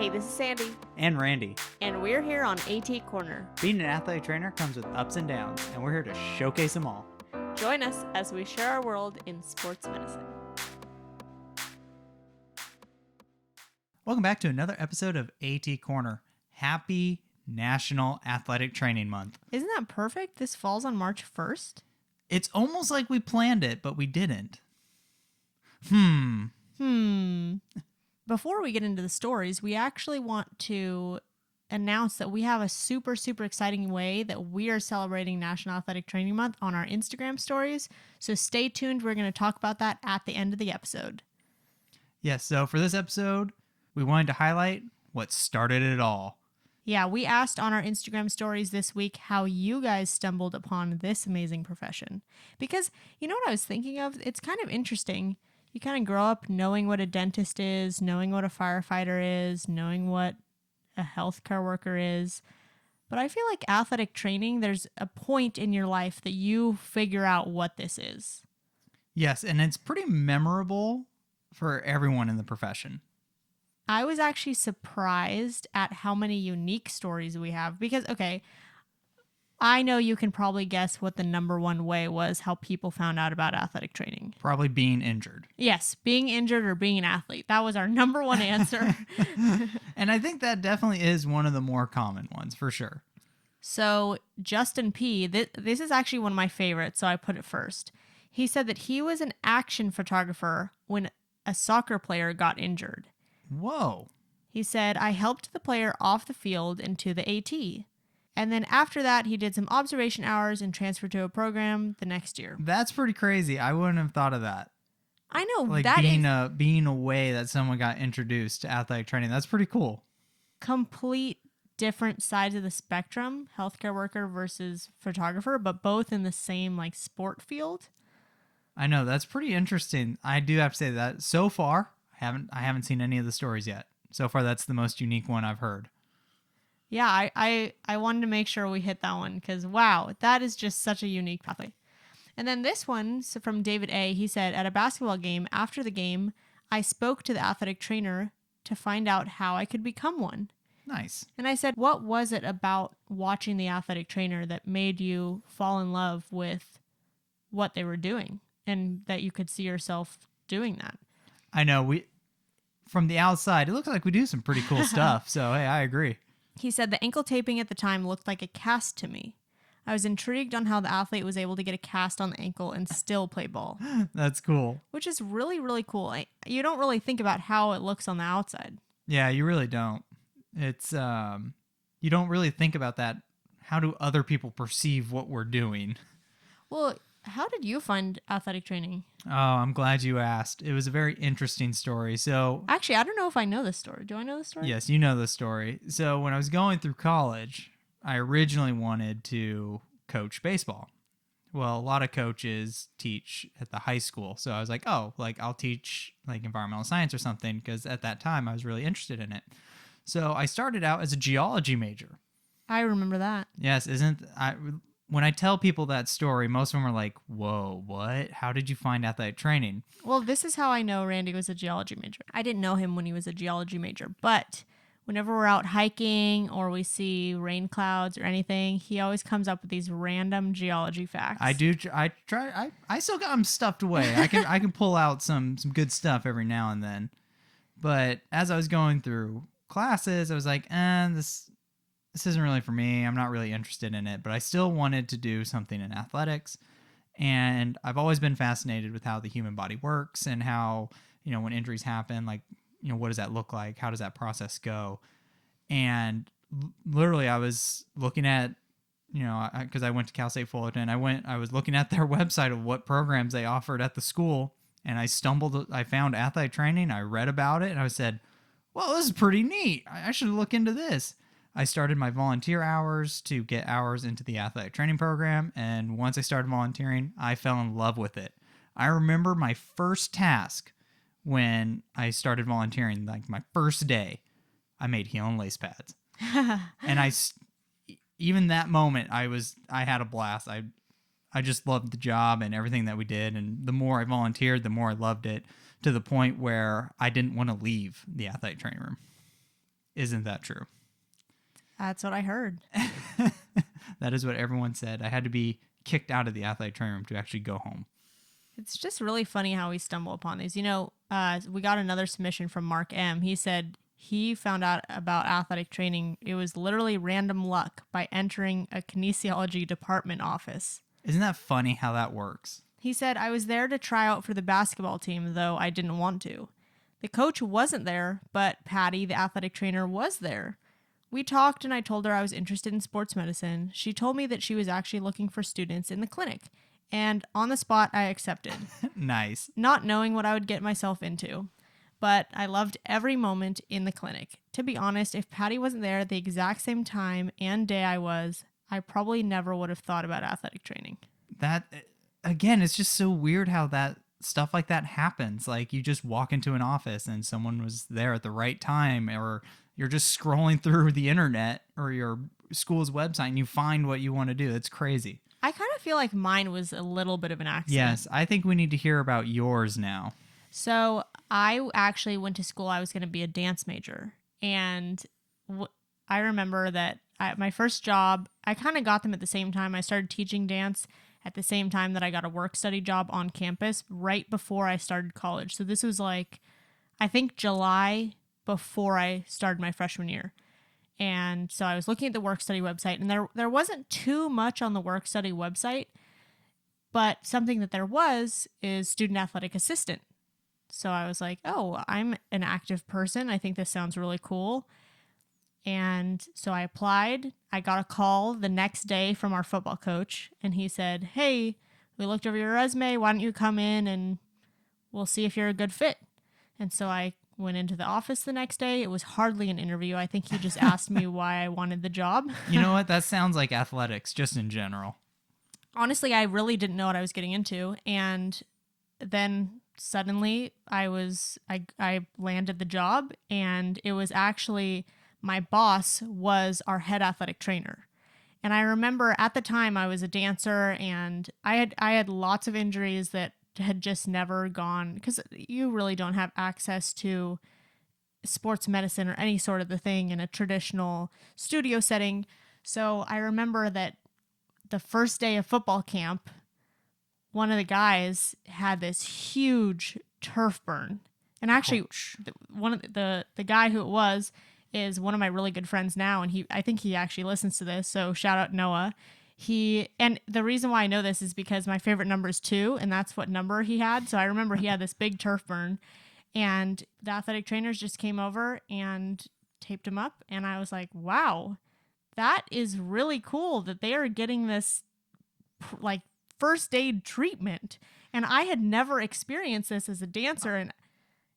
Hey, this is Sandy, And Randy. and we're here on AT Corner. Being an athletic trainer comes with ups and downs, and we're here to showcase them all. Join us as we share our world in sports medicine. Welcome back to another episode of AT Corner. Happy National Athletic Training Month. Isn't that perfect? This falls on March 1st. It's almost like we planned it, but we didn't. Before we get into the stories, we actually want to announce that we have a super exciting way that we are celebrating National Athletic Training Month on our Instagram stories. So stay tuned. We're going to talk about that at the end of the episode. Yes, so for this episode, we wanted to highlight what started it all. Yeah, we asked on our Instagram stories this week how you guys stumbled upon this amazing profession. Because you know what I was thinking of? It's kind of interesting. You kind of grow up knowing what a dentist is, knowing what a firefighter is, knowing what a healthcare worker is. But I feel like athletic training, there's a point in your life that you figure out what this is. Yes, and it's pretty memorable for everyone in the profession. I was actually surprised at how many unique stories we have because, okay, I know you can probably guess what the number one way was how people found out about athletic training. Probably being injured. Yes, being injured or being an athlete. That was our number one answer. And I think that definitely is one of the more common ones, for sure. So Justin P., this is actually one of my favorites, so I put it first. He said that he was an action photographer when a soccer player got injured. Whoa. He said, I helped the player off the field into the AT. And then after that, he did some observation hours and transferred to a program the next year. That's pretty crazy. I wouldn't have thought of that. I know. Like that is being a way that someone got introduced to athletic training. That's pretty cool. complete different sides of the spectrum, healthcare worker versus photographer, but both in the same like sport field. I know. That's pretty interesting. I do have to say that so far, I haven't seen any of the stories yet. So far, that's the most unique one I've heard. Yeah, I wanted to make sure we hit that one because, wow, that is just such a unique pathway. And then this one from David A., he said, at a basketball game, after the game, I spoke to the athletic trainer to find out how I could become one. Nice. And I said, what was it about watching the athletic trainer that made you fall in love with what they were doing and that you could see yourself doing that? I know. From the outside, it looks like we do some pretty cool stuff. So, hey, I agree. He said the ankle taping at the time looked like a cast to me. I was intrigued on how the athlete was able to get a cast on the ankle and still play ball. That's cool. Which is really cool. You don't really think about how it looks on the outside. Yeah, you really don't. It's you don't really think about that. How do other people perceive what we're doing? Well, how did you find athletic training? Oh, I'm glad you asked. It was a very interesting story. So, Actually, I don't know if I know this story. Do I know this story? yes, you know the story. So, when I was going through college, I originally wanted to coach baseball. Well, a lot of coaches teach at the high school. So I was like, oh, like I'll teach like environmental science or something because at that time I was really interested in it. So I started out as a geology major. I remember that. Yes, when I tell people that story, most of them are like, whoa, what? How did you find athletic training? Well, this is how I know Randy was a geology major. I didn't know him when he was a geology major, but whenever we're out hiking or we see rain clouds or anything, he always comes up with these random geology facts. I still got them stuffed away. I can pull out some good stuff every now and then. But as I was going through classes, I was like, this isn't really for me. I'm not really interested in it, but I still wanted to do something in athletics. And I've always been fascinated with how the human body works and how, when injuries happen, like, what does that look like? How does that process go? And literally I was looking at, because I went to Cal State Fullerton, I was looking at their website of what programs they offered at the school. And I found athletic training. I read about it and I said, well, this is pretty neat. I should look into this. I started my volunteer hours to get hours into the athletic training program. And once I started volunteering, I fell in love with it. I remember my first task when I started volunteering, like my first day, I made heel and lace pads. And even that moment, I had a blast. I just loved the job and everything that we did. And the more I volunteered, the more I loved it, to the point where I didn't want to leave the athletic training room. Isn't that true? That's what I heard. That is what everyone said. I had to be kicked out of the athletic training room to actually go home. It's just really funny how we stumble upon these. We got another submission from Mark M. He said he found out about athletic training. It was literally random luck by entering a kinesiology department office. Isn't that funny how that works? He said, I was there to try out for the basketball team, though I didn't want to. The coach wasn't there, but Patty, the athletic trainer, was there. We talked and I told her I was interested in sports medicine. She told me that she was actually looking for students in the clinic. And on the spot, I accepted. Nice. Not knowing what I would get myself into. But I loved every moment in the clinic. To be honest, if Patty wasn't there at the exact same time and day I probably never would have thought about athletic training. That, again, it's just so weird how that stuff like that happens. Like you just walk into an office and someone was there at the right time, or you're just scrolling through the internet or your school's website and you find what you want to do. It's crazy. I kind of feel like mine was a little bit of an accident. Yes, I think we need to hear about yours now. So I actually went to school. I was going to be a dance major. And I remember that my first job, I kind of got them at the same time. I started teaching dance at the same time that I got a work study job on campus right before I started college. So this was like, I think July before I started my freshman year. And so I was looking at the work study website, and there wasn't too much on the work study website, but something that there was is student athletic assistant. So I was like, oh, I'm an active person. I think this sounds really cool. And so I applied. I got a call the next day from our football coach, and he said, hey, we looked over your resume. Why don't you come in and we'll see if you're a good fit? And so I went into the office the next day. It was hardly an interview. I think he just asked me why I wanted the job. You know what? That sounds like athletics just in general. Honestly, I really didn't know what I was getting into. And then suddenly I landed the job, and it was actually my boss was our head athletic trainer. And I remember at the time I was a dancer, and I had lots of injuries that had just never gone, because you really don't have access to sports medicine or any sort of the thing in a traditional studio setting. So I remember that the first day of football camp, one of the guys had this huge turf burn. And actually, one of the guy who it was is one of my really good friends now, and I think he actually listens to this, so shout out Noah. And the reason why I know this is because my favorite number is 2, and that's what number he had. So I remember he had this big turf burn, and the athletic trainers just came over and taped him up. And I was like, wow, that is really cool that they are getting this like first aid treatment. And I had never experienced this as a dancer. And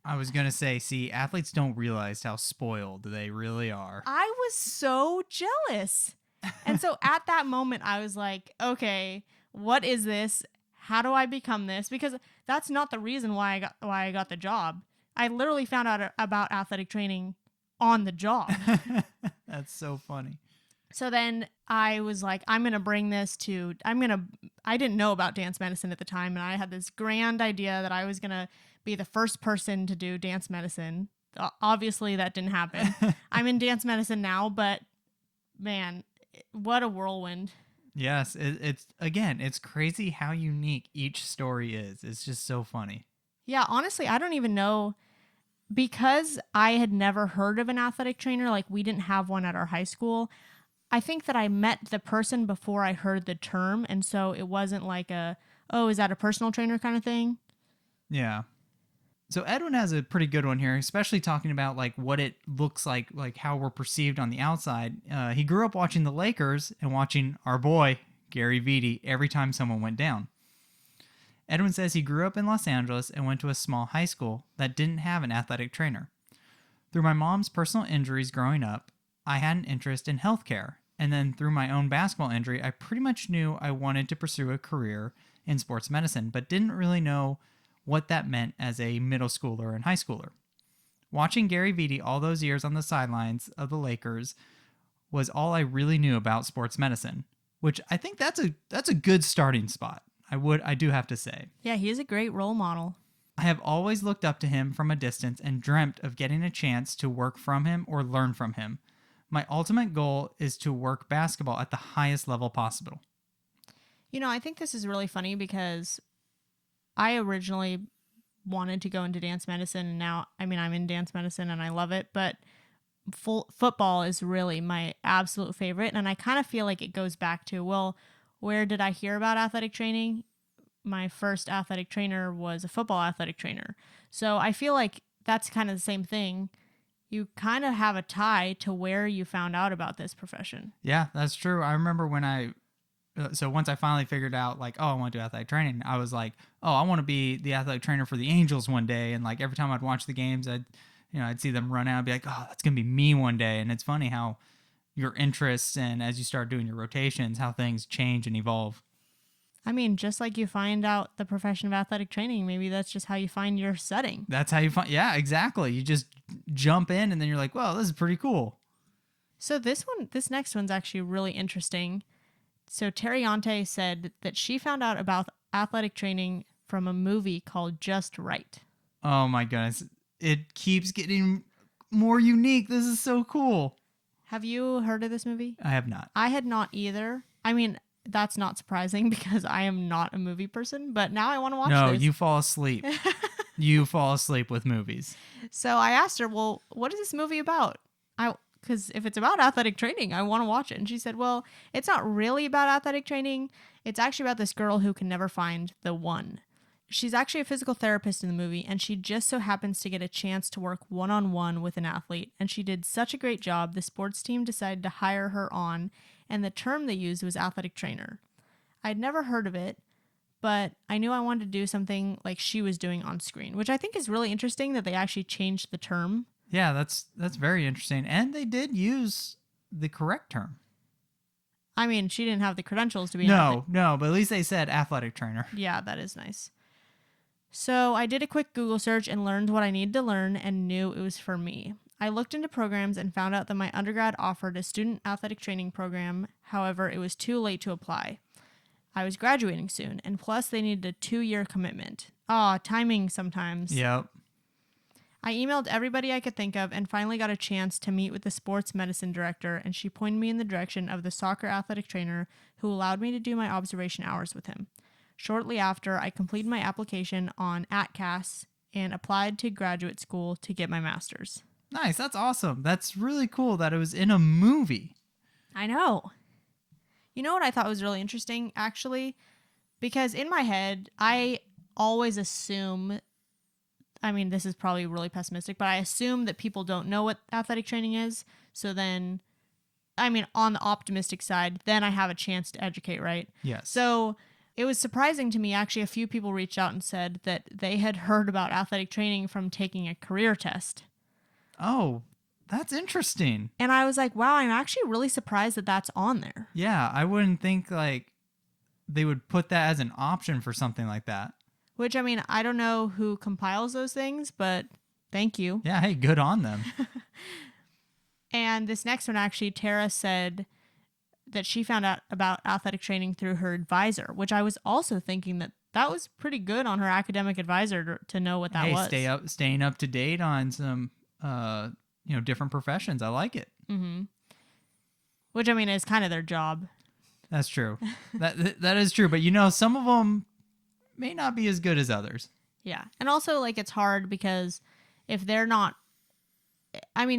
I was going to say, see, athletes don't realize how spoiled they really are. I was so jealous. And so at that moment, I was like, okay, what is this? How do I become this? Because that's not the reason why I got the job. I literally found out about athletic training on the job. That's so funny. So then I was like, I didn't know about dance medicine at the time. And I had this grand idea that I was going to be the first person to do dance medicine. Obviously that didn't happen. I'm in dance medicine now, but man, what a whirlwind. Yes, it's crazy how unique each story is. It's just so funny. Yeah, honestly, I don't even know, because I had never heard of an athletic trainer, like we didn't have one at our high school. I think that I met the person before I heard the term, and so it wasn't like is that a personal trainer kind of thing? Yeah. So Edwin has a pretty good one here, especially talking about like what it looks like how we're perceived on the outside. He grew up watching the Lakers and watching our boy, Gary Vitti, every time someone went down. Edwin says he grew up in Los Angeles and went to a small high school that didn't have an athletic trainer. Through my mom's personal injuries growing up, I had an interest in healthcare. And then through my own basketball injury, I pretty much knew I wanted to pursue a career in sports medicine, but didn't really know what that meant as a middle schooler and high schooler. Watching Gary Vitti all those years on the sidelines of the Lakers was all I really knew about sports medicine, which I think that's a good starting spot. I do have to say. Yeah, he is a great role model. I have always looked up to him from a distance and dreamt of getting a chance to work from him or learn from him. My ultimate goal is to work basketball at the highest level possible. I think this is really funny because I originally wanted to go into dance medicine, and now, I'm in dance medicine and I love it, but football is really my absolute favorite. And I kind of feel like it goes back to, well, where did I hear about athletic training? My first athletic trainer was a football athletic trainer. So I feel like that's kind of the same thing. You kind of have a tie to where you found out about this profession. Yeah, that's true. I remember when so once I finally figured out like, oh, I want to do athletic training, I was like, oh, I want to be the athletic trainer for the Angels one day. And like every time I'd watch the games, I'd see them run out and be like, oh, that's going to be me one day. And it's funny how your interests and as you start doing your rotations, how things change and evolve. Just like you find out the profession of athletic training, maybe that's just how you find your setting. That's how you find, yeah, exactly. You just jump in and then you're like, well, this is pretty cool. So this next one's actually really interesting. So Terriante said that she found out about athletic training from a movie called Just Right. Oh my goodness. It keeps getting more unique. This is so cool. Have you heard of this movie? I have not. I had not either. That's not surprising because I am not a movie person, but now I want to watch this. No, you fall asleep. You fall asleep with movies. So I asked her, well, what is this movie about? Because if it's about athletic training, I want to watch it. And she said, well, it's not really about athletic training. It's actually about this girl who can never find the one. She's actually a physical therapist in the movie, and she just so happens to get a chance to work one-on-one with an athlete. And she did such a great job, the sports team decided to hire her on, and the term they used was athletic trainer. I'd never heard of it, but I knew I wanted to do something like she was doing on screen, which I think is really interesting that they actually changed the term. Yeah, that's very interesting. And they did use the correct term. She didn't have the credentials to be No, but at least they said athletic trainer. Yeah, that is nice. So I did a quick Google search and learned what I needed to learn and knew it was for me. I looked into programs and found out that my undergrad offered a student athletic training program. However, it was too late to apply. I was graduating soon, and plus they needed a 2-year commitment. Timing sometimes. Yep. I emailed everybody I could think of and finally got a chance to meet with the sports medicine director, and she pointed me in the direction of the soccer athletic trainer who allowed me to do my observation hours with him. Shortly after, I completed my application on ATCAS and applied to graduate school to get my master's. Nice. That's awesome. That's really cool that it was in a movie. I know. You know what I thought was really interesting, actually? Because in my head, I always assume, this is probably really pessimistic, but I assume that people don't know what athletic training is. So then, on the optimistic side, then I have a chance to educate, right? Yes. So it was surprising to me, actually, a few people reached out and said that they had heard about athletic training from taking a career test. Oh, that's interesting. And I was like, wow, I'm actually really surprised that that's on there. Yeah, I wouldn't think like they would put that as an option for something like that. Which, I don't know who compiles those things, but thank you. Yeah, hey, good on them. And this next one, actually, Tera said that she found out about athletic training through her advisor, which I was also thinking that was pretty good on her academic advisor to know what that was. Staying up to date on some different professions. I like it. Mm-hmm. Which is kind of their job. That's true. that is true. But some of them may not be as good as others. Yeah, and also it's hard because if they're not,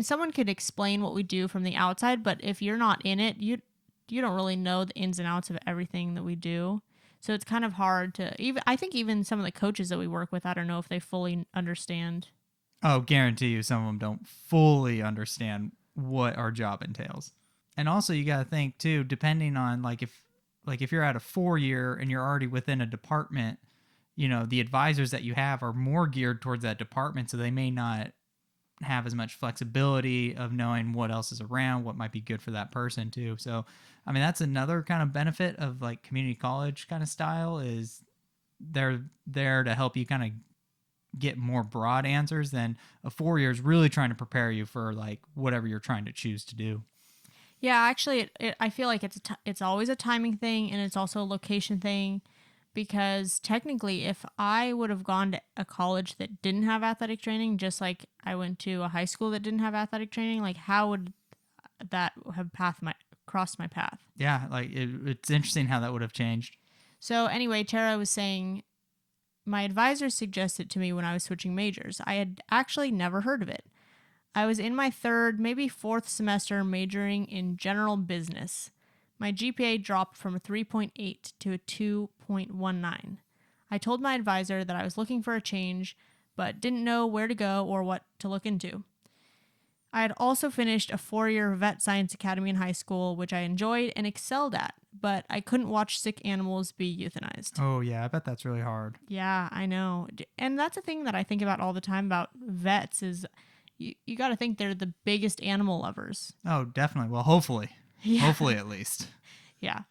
someone could explain what we do from the outside, but if you're not in it, you don't really know the ins and outs of everything that we do. So it's kind of hard to I think even some of the coaches that we work with, I don't know if they fully understand. Oh, guarantee you some of them don't fully understand what our job entails. And also you got to think too, depending on if you're at a 4-year and you're already within a department, the advisors that you have are more geared towards that department. So they may not have as much flexibility of knowing what else is around, what might be good for that person too. So, that's another kind of benefit of community college kind of style is they're there to help you kind of get more broad answers than a 4 years really trying to prepare you for whatever you're trying to choose to do. Yeah, actually, I feel like it's always a timing thing, and it's also a location thing, because technically if I would have gone to a college that didn't have athletic training, just like I went to a high school that didn't have athletic training, like how would that have crossed my path? Yeah, like it's interesting how that would have changed. So anyway, Tara was saying, my advisor suggested to me when I was switching majors. I had actually never heard of it. I was in my third, maybe fourth semester majoring in general business. My GPA dropped from a 3.8 to a 2.19. I told my advisor that I was looking for a change, but didn't know where to go or what to look into. I had also finished a 4-year vet science academy in high school, which I enjoyed and excelled at, but I couldn't watch sick animals be euthanized. Oh, yeah, I bet that's really hard. Yeah, I know. And that's a thing that I think about all the time about vets is you got to think they're the biggest animal lovers. Oh, definitely. Well, hopefully. Yeah. Hopefully, at least. Yeah.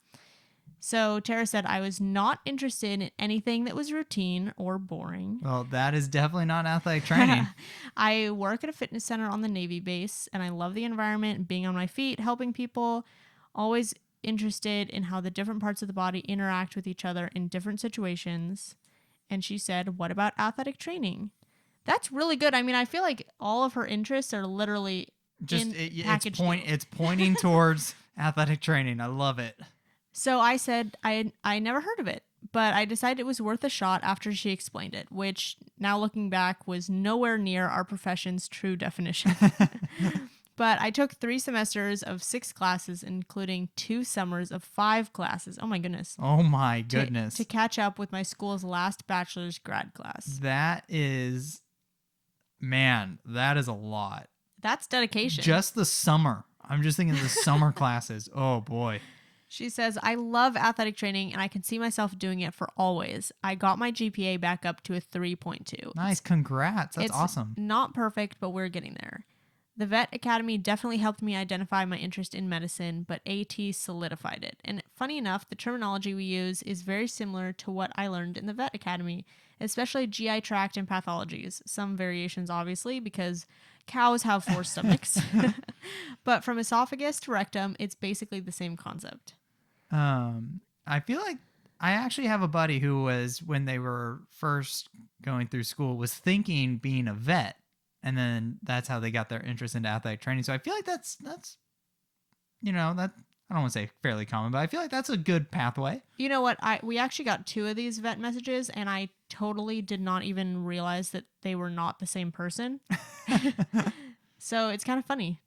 So Tara said I was not interested in anything that was routine or boring. Well, that is definitely not athletic training. I work at a fitness center on the Navy base, and I love the environment, being on my feet, helping people, always interested in how the different parts of the body interact with each other in different situations. And she said, what about athletic training? That's really good. I mean, I feel like all of her interests are literally it's pointing towards athletic training. I love it. So I said I never heard of it, but I decided it was worth a shot after she explained it, which now looking back was nowhere near our profession's true definition. But I took 3 semesters of 6 classes, including 2 summers of 5 classes. Oh my goodness. Oh my goodness. To catch up with my school's last bachelor's grad class. That is a lot. That's dedication. Just the summer. I'm just thinking of the summer classes. Oh boy. She says, I love athletic training and I can see myself doing it for always. I got my GPA back up to a 3.2. Nice. Congrats. That's it's awesome. Not perfect, but we're getting there. The vet academy definitely helped me identify my interest in medicine, but AT solidified it. And funny enough, the terminology we use is very similar to what I learned in the vet academy, especially GI tract and pathologies. Some variations, obviously, because cows have 4 stomachs. But from esophagus to rectum, it's basically the same concept. I feel like I actually have a buddy who was, when they were first going through school, was thinking being a vet. And then that's how they got their interest into athletic training. So I feel like that's that I don't want to say fairly common, but I feel like that's a good pathway. You know what? We actually got 2 of these vet messages, and I totally did not even realize that they were not the same person. So it's kind of funny.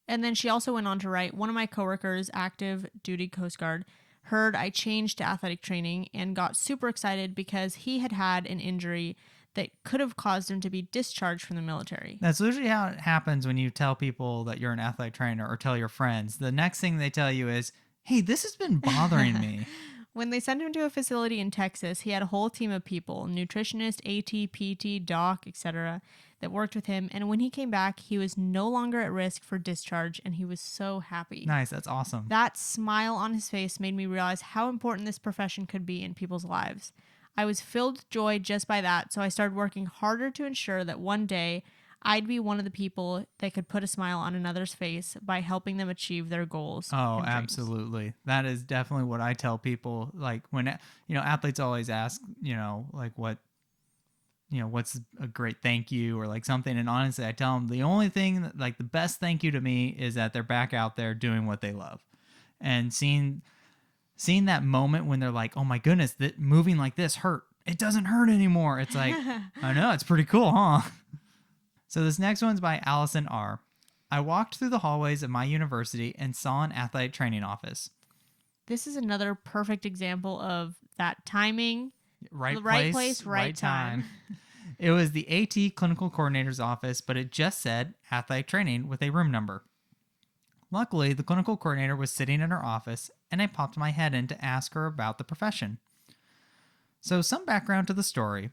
And then she also went on to write, one of my coworkers, active duty Coast Guard, heard I changed to athletic training and got super excited because he had had an injury that could have caused him to be discharged from the military. That's usually how it happens when you tell people that you're an athletic trainer or tell your friends. The next thing they tell you is, hey, this has been bothering me. When they sent him to a facility in Texas, he had a whole team of people, nutritionist, AT, PT, doc, etc., that worked with him. And when he came back, he was no longer at risk for discharge, and he was so happy. Nice. That's awesome. That smile on his face made me realize how important this profession could be in people's lives. I was filled with joy just by that, so I started working harder to ensure that one day I'd be one of the people that could put a smile on another's face by helping them achieve their goals. Oh, absolutely. That is definitely what I tell people. Like when, athletes always ask, like what's a great thank you or like something. And honestly, I tell them the only thing that, like the best thank you to me is that they're back out there doing what they love. And seeing that moment when they're like, oh my goodness, that moving like this hurt. It doesn't hurt anymore. It's like, I know, it's pretty cool, huh? So this next one's by Allison R. I walked through the hallways of my university and saw an athletic training office. This is another perfect example of that timing. Right place, right time. It was the AT clinical coordinator's office, but it just said athletic training with a room number. Luckily, the clinical coordinator was sitting in her office, and I popped my head in to ask her about the profession. So some background to the story.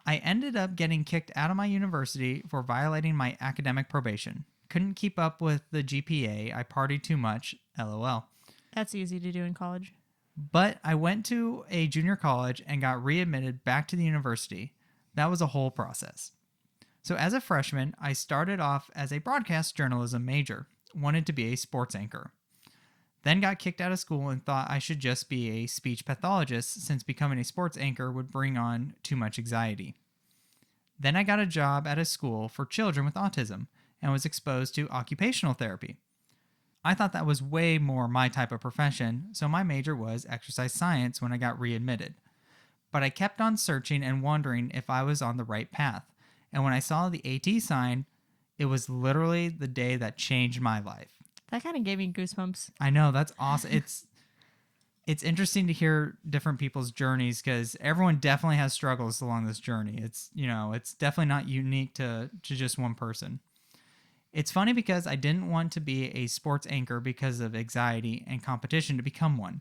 I ended up getting kicked out of my university for violating my academic probation. Couldn't keep up with the GPA. I partied too much. LOL. That's easy to do in college. But I went to a junior college and got readmitted back to the university. That was a whole process. So as a freshman, I started off as a broadcast journalism major. Wanted to be a sports anchor. Then got kicked out of school and thought I should just be a speech pathologist since becoming a sports anchor would bring on too much anxiety. Then I got a job at a school for children with autism and was exposed to occupational therapy. I thought that was way more my type of profession, so my major was exercise science when I got readmitted. But I kept on searching and wondering if I was on the right path. And when I saw the AT sign, it was literally the day that changed my life. That kind of gave me goosebumps. I know, that's awesome. It's interesting to hear different people's journeys because everyone definitely has struggles along this journey. It's definitely not unique to just one person. It's funny because I didn't want to be a sports anchor because of anxiety and competition to become one.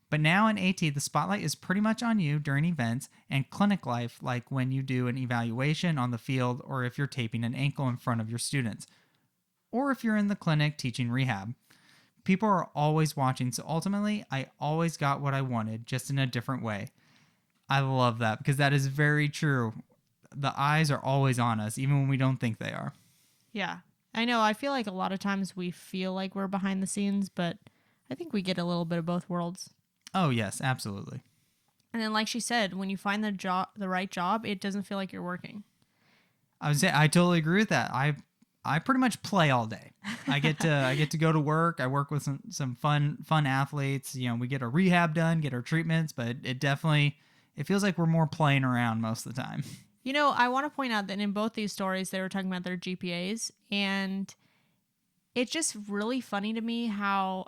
But now in AT, the spotlight is pretty much on you during events and clinic life, like when you do an evaluation on the field or if you're taping an ankle in front of your students, or if you're in the clinic teaching rehab. People are always watching, so ultimately, I always got what I wanted, just in a different way. I love that because that is very true. The eyes are always on us, even when we don't think they are. Yeah. I know. I feel like a lot of times we feel like we're behind the scenes, but I think we get a little bit of both worlds. Oh, yes, absolutely. And then, like she said, when you find the right job, it doesn't feel like you're working. I totally agree with that. I pretty much play all day. I get to go to work. I work with some fun athletes. We get our rehab done, get our treatments, but it feels like we're more playing around most of the time. I want to point out that in both these stories, they were talking about their GPAs, and it's just really funny to me how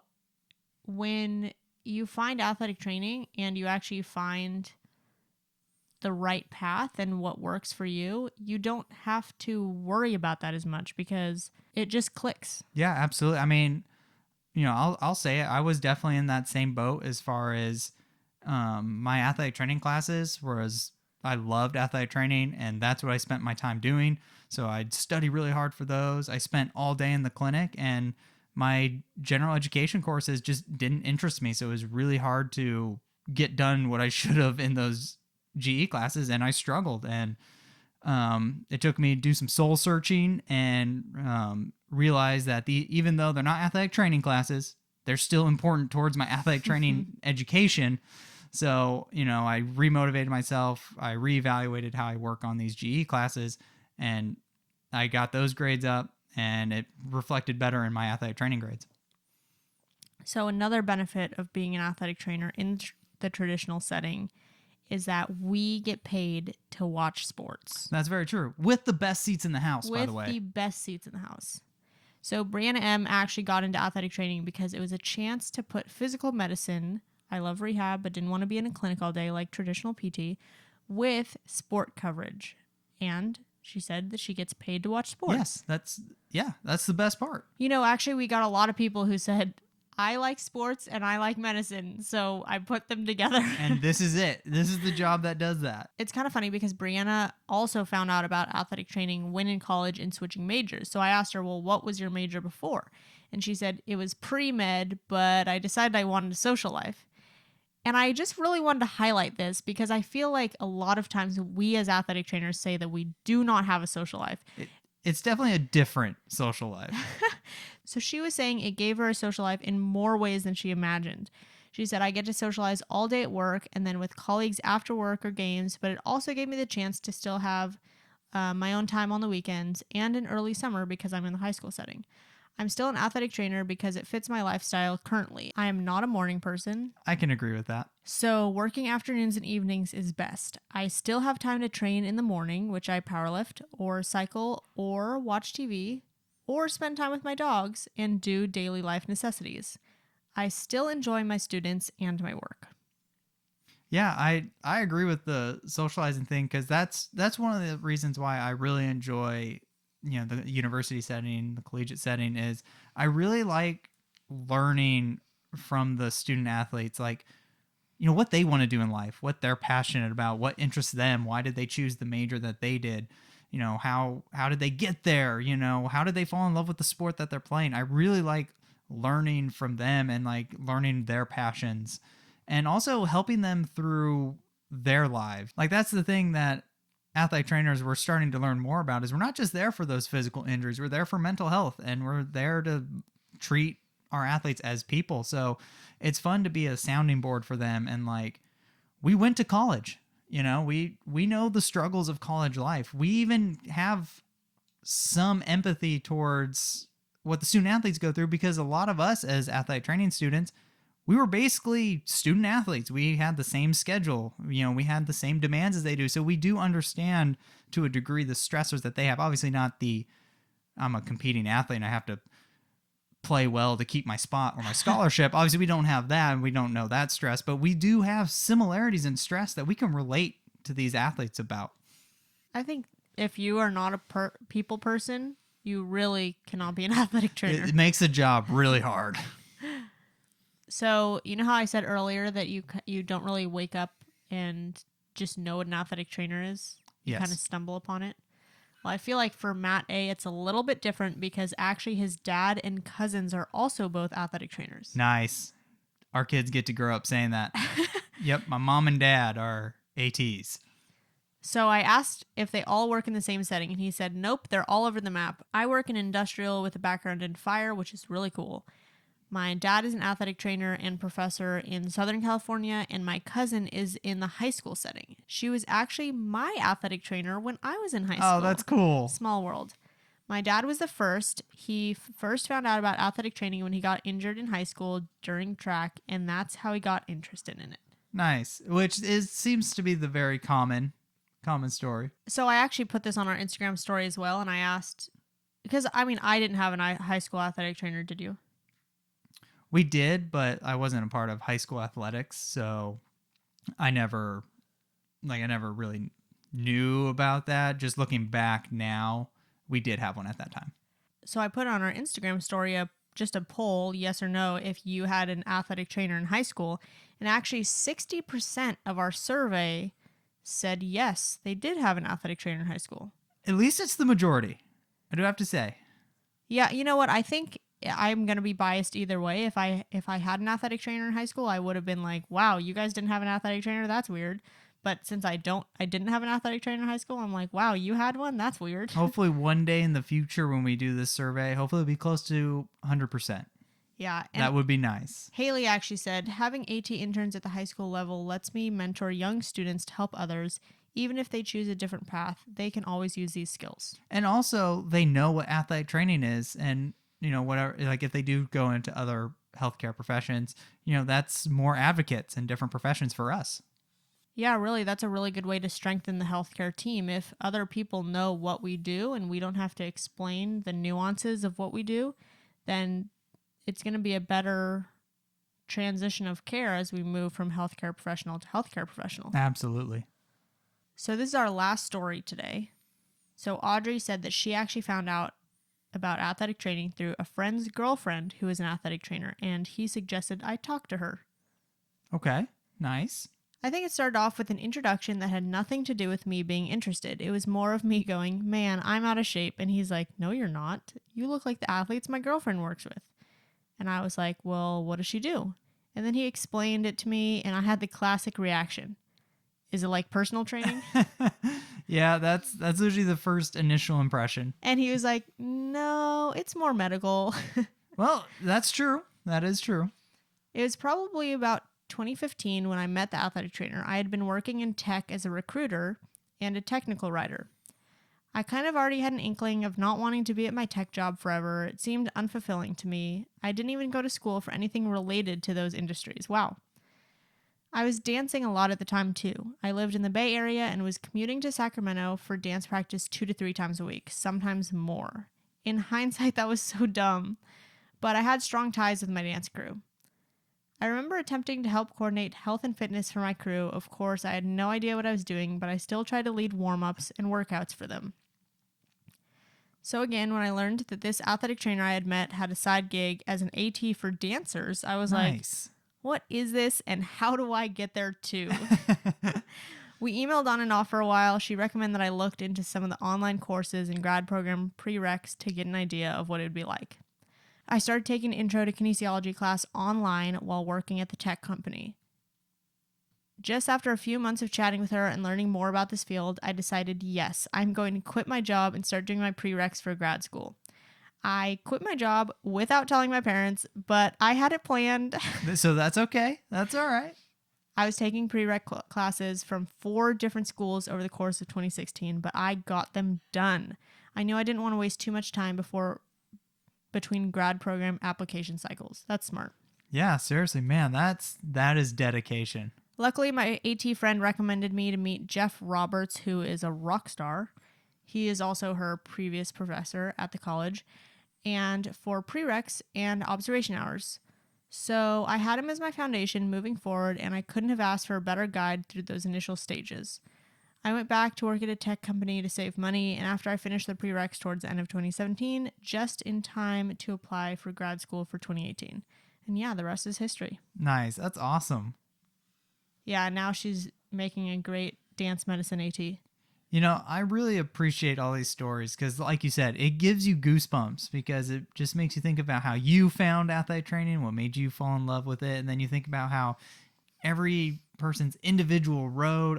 when you find athletic training and you actually find the right path and what works for you, you don't have to worry about that as much because it just clicks. Yeah, absolutely. I mean, I'll say it. I was definitely in that same boat as far as my athletic training classes, whereas I loved athletic training and that's what I spent my time doing. So I'd study really hard for those. I spent all day in the clinic and my general education courses just didn't interest me. So it was really hard to get done what I should have in those GE classes, and I struggled. And it took me to do some soul searching and realize that even though they're not athletic training classes, they're still important towards my athletic training education. So, I remotivated myself. I reevaluated how I work on these GE classes, and I got those grades up, and it reflected better in my athletic training grades. So another benefit of being an athletic trainer in the traditional setting is that we get paid to watch sports. That's very true. With the best seats in the house, by the way. With the best seats in the house. So Brianna M. actually got into athletic training because it was a chance to put physical medicine, I love rehab, but didn't want to be in a clinic all day like traditional PT, with sport coverage. And she said that she gets paid to watch sports. Yes, that's the best part. Actually, we got a lot of people who said, I like sports and I like medicine, so I put them together. And this is it. This is the job that does that. It's kind of funny because Brianna also found out about athletic training when in college and switching majors. So I asked her, well, what was your major before? And she said it was pre-med, but I decided I wanted a social life. And I just really wanted to highlight this because I feel like a lot of times we as athletic trainers say that we do not have a social life. It's definitely a different social life. So she was saying it gave her a social life in more ways than she imagined. She said, I get to socialize all day at work and then with colleagues after work or games, but it also gave me the chance to still have my own time on the weekends and in early summer because I'm in the high school setting. I'm still an athletic trainer because it fits my lifestyle currently. I am not a morning person. I can agree with that. So working afternoons and evenings is best. I still have time to train in the morning, which I powerlift or cycle or watch TV or spend time with my dogs and do daily life necessities. I still enjoy my students and my work. Yeah, I agree with the socializing thing because that's one of the reasons why I really enjoy the university setting, the collegiate setting, is I really like learning from the student athletes, like, what they want to do in life, what they're passionate about, what interests them, why did they choose the major that they did, how did they get there, how did they fall in love with the sport that they're playing. I really like learning from them and like learning their passions and also helping them through their lives. Like that's the thing that athletic trainers we're starting to learn more about is we're not just there for those physical injuries. We're there for mental health and we're there to treat our athletes as people. So it's fun to be a sounding board for them. And like, we went to college, you know, we know the struggles of college life. We even have some empathy towards what the student athletes go through, because a lot of us as athletic training students, we were basically student athletes. We had the same schedule, you know, we had the same demands as they do. So we do understand to a degree the stressors that they have. Obviously not I'm a competing athlete and I have to play well to keep my spot or my scholarship. Obviously we don't have that and we don't know that stress, but we do have similarities in stress that we can relate to these athletes about. I think if you are not a people person, you really cannot be an athletic trainer. It makes the job really hard. So, you know how I said earlier that you don't really wake up and just know what an athletic trainer is? You kind of stumble upon it. Well, I feel like for Matt A, it's a little bit different because actually his dad and cousins are also both athletic trainers. Nice. Our kids get to grow up saying that. Yep, my mom and dad are ATs. So I asked if they all work in the same setting, and he said, nope, they're all over the map. I work in industrial with a background in fire, which is really cool. My dad is an athletic trainer and professor in Southern California, and my cousin is in the high school setting. She was actually my athletic trainer when I was in high school. Oh, that's cool. Small world. My dad was the first. He first found out about athletic training when he got injured in high school during track, and that's how he got interested in it. Nice. Which seems to be the very common story. So I actually put this on our Instagram story as well, and I asked, because I mean, I didn't have a high school athletic trainer, did you? We did, but I wasn't a part of high school athletics, so I never really knew about that. Just looking back now, we did have one at that time. So I put on our Instagram story just a poll, yes or no, if you had an athletic trainer in high school, and actually 60% of our survey said yes, they did have an athletic trainer in high school. At least it's the majority, I do have to say. Yeah, you know what? I think I'm going to be biased either way. If I had an athletic trainer in high school, I would have been like, wow, you guys didn't have an athletic trainer? That's weird. But since I didn't have an athletic trainer in high school, I'm like, wow, you had one? That's weird. Hopefully one day in the future when we do this survey, hopefully it'll be close to 100%. Yeah. That would be nice. Haley actually said, having AT interns at the high school level lets me mentor young students to help others. Even if they choose a different path, they can always use these skills. And also, they know what athletic training is. And, you know, whatever, like if they do go into other healthcare professions, you know, that's more advocates in different professions for us. Yeah, really, that's a really good way to strengthen the healthcare team. If other people know what we do and we don't have to explain the nuances of what we do, then it's going to be a better transition of care as we move from healthcare professional to healthcare professional. Absolutely. So this is our last story today. So Audrey said that she actually found out about athletic training through a friend's girlfriend who is an athletic trainer, and he suggested I talk to her. Okay, nice. I think it started off with an introduction that had nothing to do with me being interested. It was more of me going, man, I'm out of shape. And he's like, no, you're not. You look like the athletes my girlfriend works with. And I was like, well, what does she do? And then he explained it to me, and I had the classic reaction. Is it like personal training? Yeah, that's usually the first initial impression. And he was like, no, it's more medical. Well, that's true. That is true. It was probably about 2015 when I met the athletic trainer. I had been working in tech as a recruiter and a technical writer. I kind of already had an inkling of not wanting to be at my tech job forever. It seemed unfulfilling to me. I didn't even go to school for anything related to those industries. Wow. I was dancing a lot at the time too. I lived in the Bay Area and was commuting to Sacramento for dance practice 2 to 3 times a week, sometimes more. In hindsight, that was so dumb, but I had strong ties with my dance crew. I remember attempting to help coordinate health and fitness for my crew. Of course, I had no idea what I was doing, but I still tried to lead warm-ups and workouts for them. So again, when I learned that this athletic trainer I had met had a side gig as an AT for dancers, I was Nice. like, what is this and how do I get there too? We emailed on and off for a while. She recommended that I looked into some of the online courses and grad program prereqs to get an idea of what it would be like. I started taking an intro to kinesiology class online while working at the tech company. Just after a few months of chatting with her and learning more about this field, I decided, yes, I'm going to quit my job and start doing my prereqs for grad school. I quit my job without telling my parents, but I had it planned. So that's okay. That's all right. I was taking prereq classes from 4 different schools over the course of 2016, but I got them done. I knew I didn't want to waste too much time between grad program application cycles. That's smart. Yeah, seriously, man, that is dedication. Luckily, my AT friend recommended me to meet Jeff Roberts, who is a rock star. He is also her previous professor at the college, and for prereqs and observation hours. So I had him as my foundation moving forward, and I couldn't have asked for a better guide through those initial stages. I went back to work at a tech company to save money, and after I finished the prereqs towards the end of 2017, just in time to apply for grad school for 2018. And yeah, the rest is history. Nice. That's awesome. Yeah, now she's making a great dance medicine AT. You know, I really appreciate all these stories because, like you said, it gives you goosebumps because it just makes you think about how you found athletic training, what made you fall in love with it, and then you think about how every person's individual road.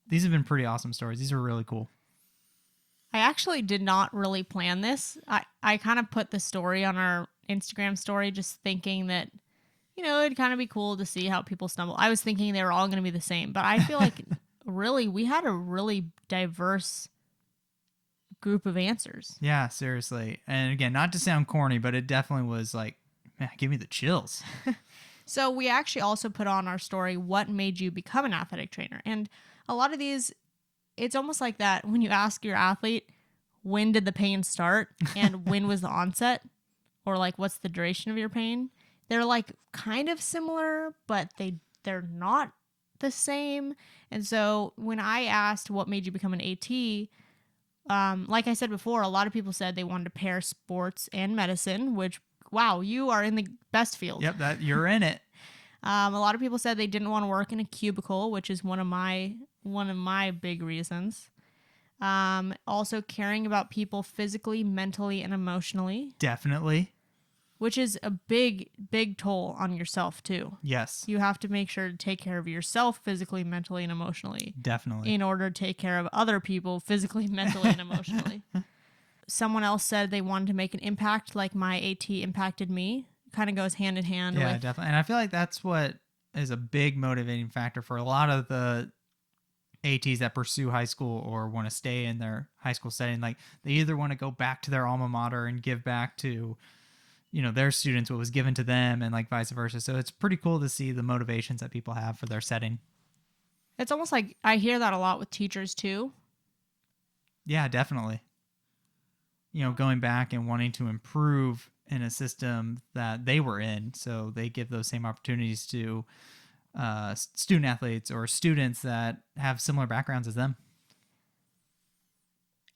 These have been pretty awesome stories. These are really cool. I actually did not really plan this. I kind of put the story on our Instagram story just thinking that, it'd kind of be cool to see how people stumble. I was thinking they were all going to be the same, but I feel like really we had a really diverse group of answers. Yeah, seriously. And again, not to sound corny, but it definitely was like, man, give me the chills. So we actually also put on our story, what made you become an athletic trainer? And a lot of these, it's almost like that when you ask your athlete, when did the pain start and when was the onset? Or like, what's the duration of your pain? They're like kind of similar, but they're not the same. And so when I asked what made you become an AT, like I said before, a lot of people said they wanted to pair sports and medicine, which, wow, you are in the best field. Yep, that you're in it. A lot of people said they didn't want to work in a cubicle, which is one of my big reasons. Also caring about people physically, mentally, and emotionally. Definitely. Which is a big, big toll on yourself, too. Yes. You have to make sure to take care of yourself physically, mentally, and emotionally. Definitely. In order to take care of other people physically, mentally, and emotionally. Someone else said they wanted to make an impact like my AT impacted me. Kind of goes hand in hand with... Yeah, definitely. And I feel like that's what is a big motivating factor for a lot of the ATs that pursue high school or want to stay in their high school setting. Like, they either want to go back to their alma mater and give back to... their students, what was given to them, and like vice versa. So it's pretty cool to see the motivations that people have for their setting. It's almost like I hear that a lot with teachers too. Yeah, definitely. Going back and wanting to improve in a system that they were in. So they give those same opportunities to student athletes or students that have similar backgrounds as them.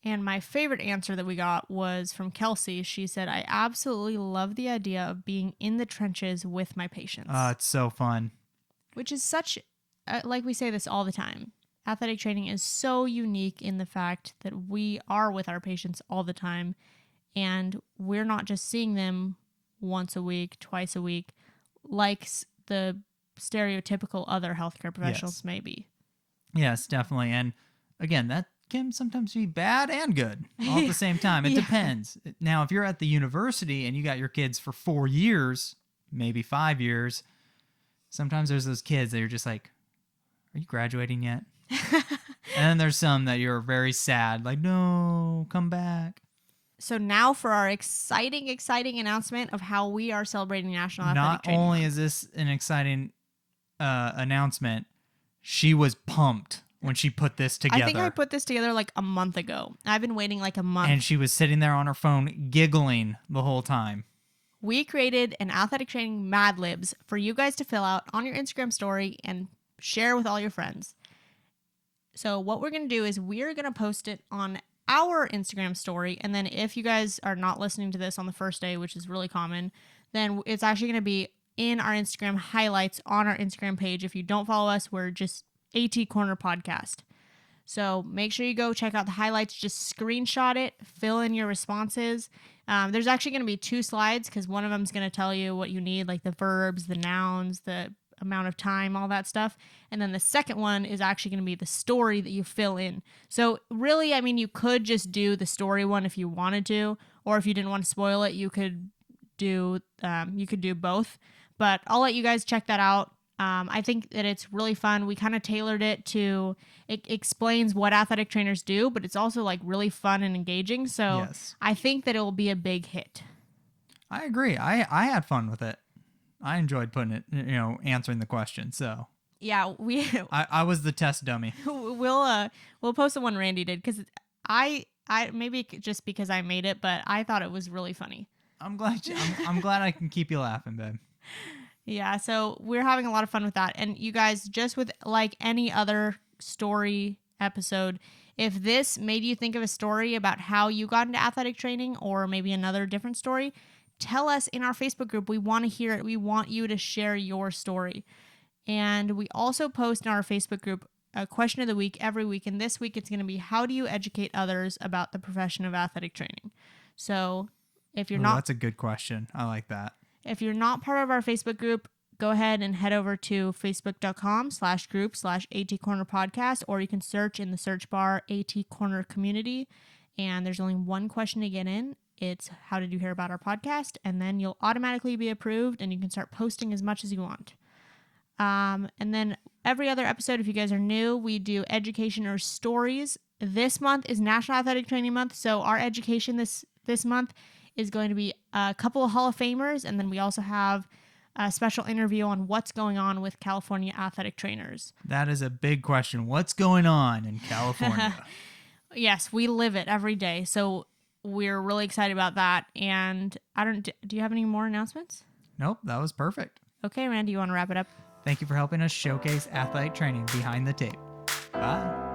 And my favorite answer that we got was from Kelsey. She said, I absolutely love the idea of being in the trenches with my patients. It's so fun. Which is such, like we say this all the time. Athletic training is so unique in the fact that we are with our patients all the time. And we're not just seeing them once a week, twice a week, like the stereotypical other healthcare professionals may be. Yes, definitely. And again, that can sometimes be bad and good all at the same time. It depends. Now, if you're at the university and you got your kids for 4 years, maybe 5 years, sometimes there's those kids that you're just like, are you graduating yet? And then there's some that you're very sad, like, no, come back. So now for our exciting announcement of how we are celebrating National Athletic Training Not only Month. is this an exciting announcement, she was pumped when she put this together. I think I put this together like a month ago. I've been waiting like a month. And she was sitting there on her phone giggling the whole time. We created an athletic training Mad Libs for you guys to fill out on your Instagram story and share with all your friends. So what we're going to do is we're going to post it on our Instagram story. And then if you guys are not listening to this on the first day, which is really common, then it's actually going to be in our Instagram highlights on our Instagram page. If you don't follow us, we're just AT Corner Podcast. So make sure you go check out the highlights. Just screenshot it, fill in your responses. There's actually going to be 2 slides because one of them is going to tell you what you need, like the verbs, the nouns, the amount of time, all that stuff. And then the second one is actually going to be the story that you fill in. So really, I mean, you could just do the story one if you wanted to, or if you didn't want to spoil it, you could do both. But I'll let you guys check that out. I think that it's really fun. We kind of tailored it to, it explains what athletic trainers do, but it's also like really fun and engaging. So Yes. I think that it will be a big hit. I agree. I had fun with it. I enjoyed putting it, answering the question. So Yeah, I was the test dummy. we'll post the one Randy did, because I maybe just because I made it, but I thought it was really funny. I'm glad I'm glad I can keep you laughing, babe. Yeah, so we're having a lot of fun with that. And you guys, just with like any other story episode, if this made you think of a story about how you got into athletic training, or maybe another different story, tell us in our Facebook group. We want to hear it. We want you to share your story. And we also post in our Facebook group a question of the week every week. And this week it's going to be, how do you educate others about the profession of athletic training? So if you're not... That's a good question. I like that. If you're not part of our Facebook group, go ahead and head over to facebook.com/group/atcornerpodcast, or you can search in the search bar AT Corner Community. And there's only one question to get in. It's, how did you hear about our podcast? And then you'll automatically be approved, and you can start posting as much as you want. And then every other episode, if you guys are new, we do education or stories. This month is National Athletic Training Month, so our education this month is going to be a couple of Hall of Famers, and then we also have a special interview on what's going on with California athletic trainers. That is a big question. What's going on in California? Yes, we live it every day, so we're really excited about that. And do you have any more announcements? Nope, that was perfect. Okay, Randy, you want to wrap it up? Thank you for helping us showcase athletic training behind the tape. Bye.